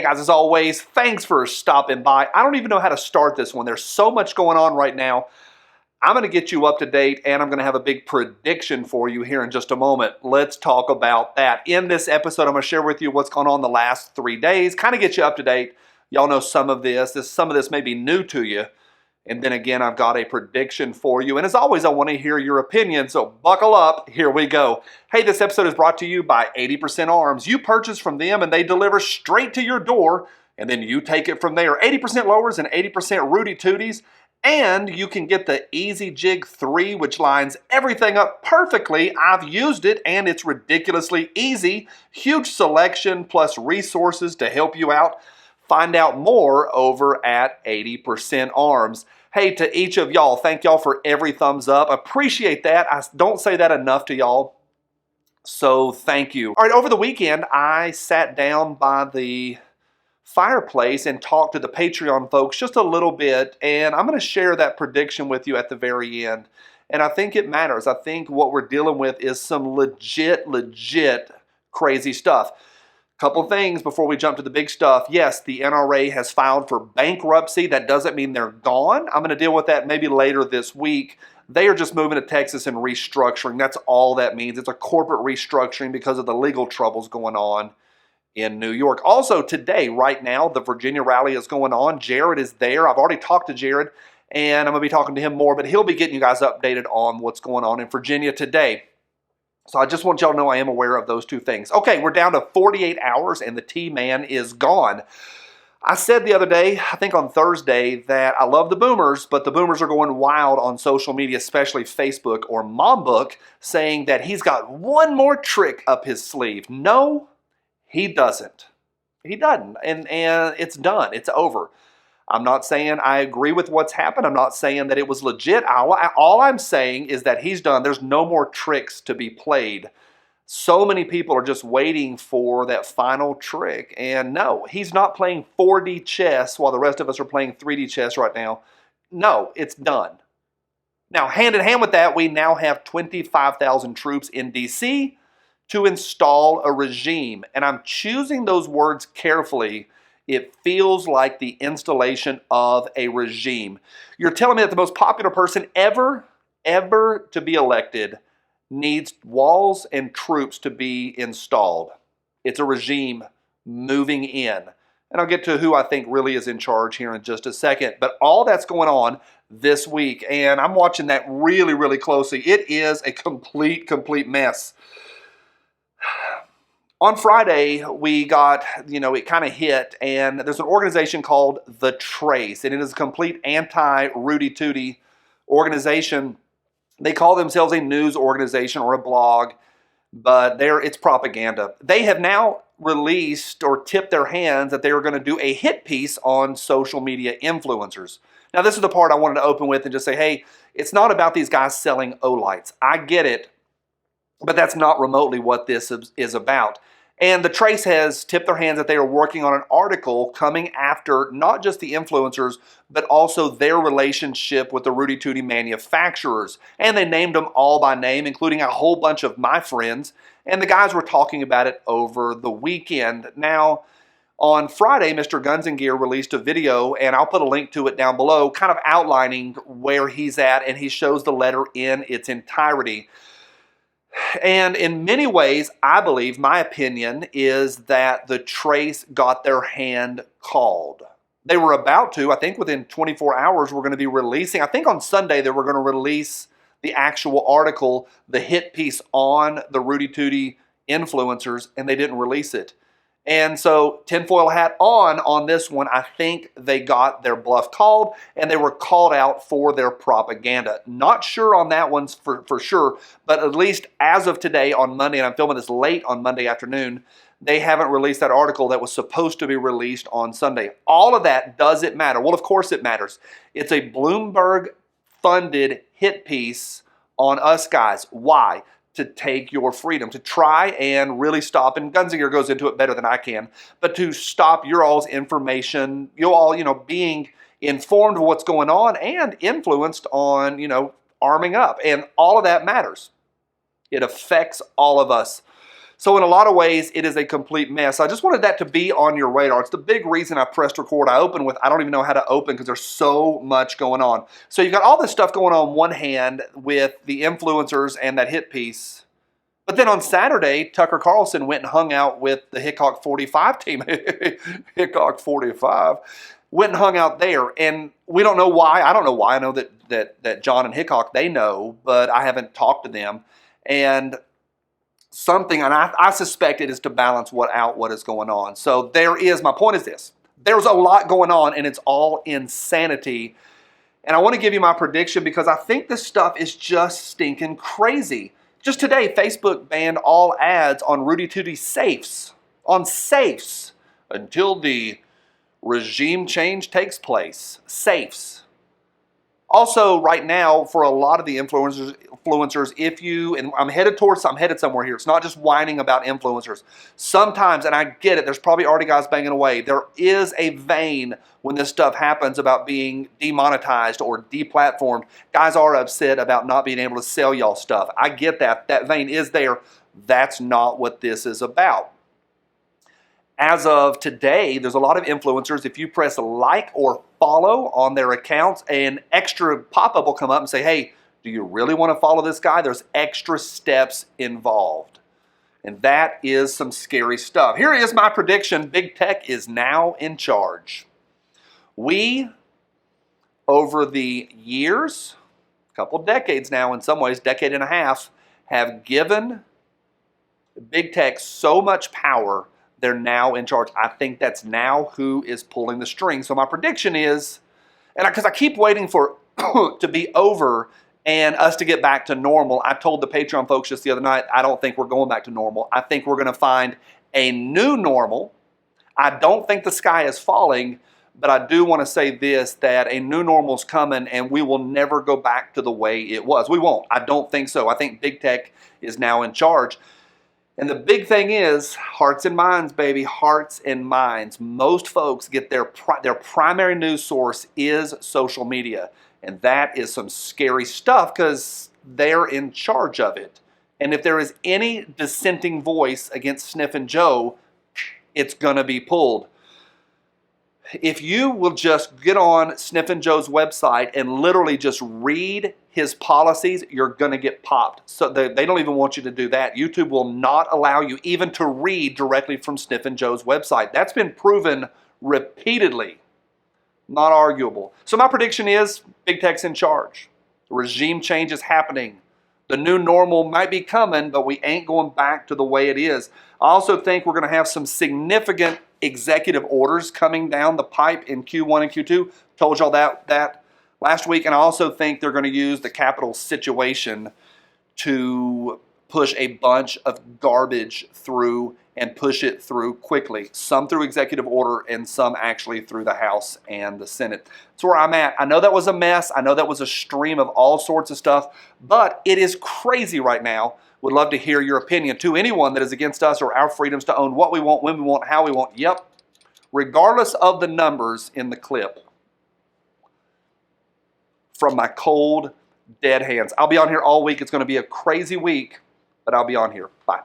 guys, as always, thanks for stopping by. I don't even know how to start this one. There's so much going on right now. I'm going to get you up to date, and I'm going to have a big prediction for you here in just a moment. Let's talk about that. In this episode, I'm going to share with you what's gone on the last 3 days, kind of get you up to date. Y'all know some of this. Some of this may be new to you. And then again, I've got a prediction for you. And as always, I want to hear your opinion, so buckle up. Here we go. Hey, this episode is brought to you by 80% Arms. You purchase from them, and they deliver straight to your door, and then you take it from there. 80% lowers and 80% Rudy Tooties. And you can get the Easy Jig 3, which lines everything up perfectly. I've used it, and it's ridiculously easy. Huge selection plus resources to help you out. Find out more over at 80% Arms. Hey, to each of y'all, thank y'all for every thumbs up. Appreciate that. I don't say that enough to y'all, so thank you. All right, over the weekend, I sat down by the fireplace and talked to the Patreon folks just a little bit, and I'm going to share that prediction with you at the very end. And I think it matters. I think what we're dealing with is some legit crazy stuff. Couple things before we jump to the big stuff. Yes, the NRA has filed for bankruptcy. That doesn't mean they're gone. I'm going to deal with that maybe later this week. They are just moving to Texas and restructuring. That's all that means. It's a corporate restructuring because of the legal troubles going on in New York. Also today, right now, the Virginia rally is going on. Jared is there. I've already talked to Jared, and I'm going to be talking to him more, but he'll be getting you guys updated on what's going on in Virginia today. So I just want y'all to know I am aware of those two things. Okay, we're down to 48 hours, and the T-Man is gone. I said the other day, I think on Thursday, that I love the boomers, but the boomers are going wild on social media, especially Facebook or MomBook, saying that he's got one more trick up his sleeve. No, he doesn't. He doesn't, and it's done. It's over. I'm not saying I agree with what's happened. I'm not saying that it was legit. All I'm saying is that he's done. There's no more tricks to be played. So many people are just waiting for that final trick. And no, he's not playing 4D chess while the rest of us are playing 3D chess right now. No, it's done. Now, hand in hand with that, we now have 25,000 troops in D.C. to install a regime. And I'm choosing those words carefully. It feels like the installation of a regime. You're telling me that the most popular person ever to be elected needs walls and troops to be installed. It's a regime moving in. And I'll get to who I think really is in charge here in just a second. But all that's going on this week, and I'm watching that really closely. It is a complete mess. On Friday, we got, it kind of hit, and there's an organization called The Trace, and it is a complete anti-Rudy Tooty organization. They call themselves a news organization or a blog, but it's propaganda. They have now released or tipped their hands that they are going to do a hit piece on social media influencers. Now, this is the part I wanted to open with and just say, hey, it's not about these guys selling Olights. I get it. But that's not remotely what this is about. And The Trace has tipped their hands that they are working on an article coming after not just the influencers, but also their relationship with the Rudy Tooty manufacturers. And they named them all by name, including a whole bunch of my friends. And the guys were talking about it over the weekend. Now, on Friday, Mr. MRGUNSNGEAR released a video, and I'll put a link to it down below, kind of outlining where he's at, and he shows the letter in its entirety. And in many ways, I believe, my opinion is that The Trace got their hand called. They were about to, I think within 24 hours, we're going to be releasing, I think on Sunday they were going to release the actual article, the hit piece on the Rudy Tooty influencers, and they didn't release it. And so, tinfoil hat on this one, I think they got their bluff called, and they were called out for their propaganda. Not sure on that one for sure, but at least as of today on Monday, and I'm filming this late on Monday afternoon, they haven't released that article that was supposed to be released on Sunday. All of that, does it matter? Well, of course it matters. It's a Bloomberg-funded hit piece on us guys. Why? To take your freedom, to try and really stop, and MRGUNSNGEAR goes into it better than I can, but to stop your all's information, you all, being informed of what's going on and influenced on, arming up. And all of that matters. It affects all of us. So in a lot of ways, it is a complete mess. I just wanted that to be on your radar. It's the big reason I pressed record. I opened with, I don't even know how to open because there's so much going on. So you've got all this stuff going on one hand with the influencers and that hit piece. But then on Saturday, Tucker Carlson went and hung out with the Hickok 45 team. Hickok 45 went and hung out there. And we don't know why. I don't know why. I know that John and Hickok, they know, but I haven't talked to them. And something, and I suspect it is to balance what is going on. So my point is this. There's a lot going on, and it's all insanity. And I want to give you my prediction because I think this stuff is just stinking crazy. Just today, Facebook banned all ads on Rudy Tooty safes, until the regime change takes place. Safes. Also, right now, for a lot of the influencers, and I'm headed somewhere here. It's not just whining about influencers. Sometimes, and I get it, there's probably already guys banging away. There is a vein when this stuff happens about being demonetized or deplatformed. Guys are upset about not being able to sell y'all stuff. I get that. That vein is there. That's not what this is about. As of today, there's a lot of influencers. If you press like or follow on their accounts, an extra pop-up will come up and say, hey, do you really want to follow this guy? There's extra steps involved. And that is some scary stuff. Here is my prediction. Big tech is now in charge. We, over the years, a couple decades now in some ways, decade and a half, have given big tech so much power. They're now in charge. I think that's now who is pulling the strings. So my prediction is, and because I keep waiting for to be over and us to get back to normal. I told the Patreon folks just the other night, I don't think we're going back to normal. I think we're going to find a new normal. I don't think the sky is falling, but I do want to say this, that a new normal is coming and we will never go back to the way it was. We won't. I don't think so. I think big tech is now in charge. And the big thing is hearts and minds, baby, hearts and minds. Most folks get their primary news source is social media. And that is some scary stuff because they're in charge of it. And if there is any dissenting voice against Sniffin' Joe, it's going to be pulled. If you will just get on Sniffin' Joe's website and literally just read his policies, you're going to get popped. So they don't even want you to do that. YouTube will not allow you even to read directly from Sniffin' Joe's website. That's been proven repeatedly. Not arguable. So my prediction is big tech's in charge. The regime change is happening. The new normal might be coming, but we ain't going back to the way it is. I also think we're going to have some significant executive orders coming down the pipe in Q1 and Q2. Told y'all that last week. And I also think they're going to use the Capitol situation to push a bunch of garbage through and push it through quickly. Some through executive order and some actually through the House and the Senate. That's where I'm at. I know that was a mess. I know that was a stream of all sorts of stuff, but it is crazy right now. Would love to hear your opinion to anyone that is against us or our freedoms to own what we want, when we want, how we want. Yep. Regardless of the numbers in the clip. From my cold, dead hands. I'll be on here all week. It's going to be a crazy week, but I'll be on here. Bye.